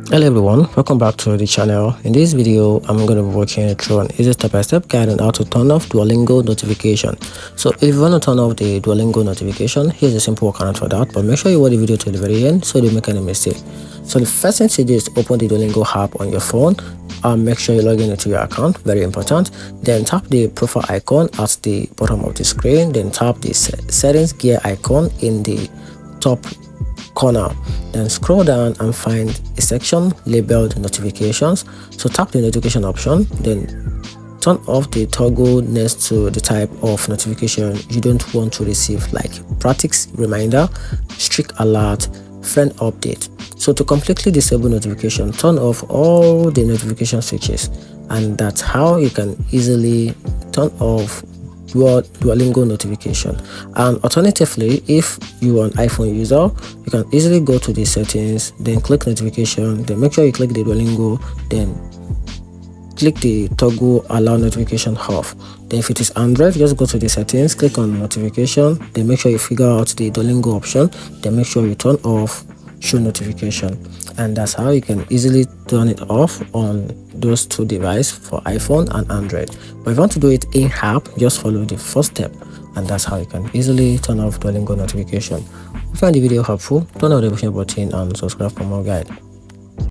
Hello everyone, welcome back to the channel. In this video, I'm going to be walking you through an easy step-by-step guide on how to turn off Duolingo notification. So if you want to turn off the Duolingo notification, here's a simple workaround for that, but make sure you watch the video to the very end so you don't make any mistake. So the first thing to do is open the Duolingo app on your phone and make sure you log in into your account, very important. Then tap the profile icon at the bottom of the screen, then tap the settings gear icon in the top corner, then scroll down and find a section labeled notifications. So tap the notification option, then turn off the toggle next to the type of notification you don't want to receive, like practice reminder, strict alert, friend update. So to completely disable notification, turn off all the notification switches, and that's how you can easily turn off Duolingo notification. And alternatively, if you are an iPhone user, you can easily go to the settings, then click notification, then make sure you click the Duolingo, then click the toggle allow notification off. Then if it is Android, just go to the settings, click on notification, then make sure you figure out the Duolingo option, then make sure you turn off show notification, and that's how you can easily turn it off on those two devices for iPhone and Android. But if you want to do it in app, just follow the first step, and that's how you can easily turn off Duolingo notification. If you find the video helpful, turn on the notification button and subscribe for more guide.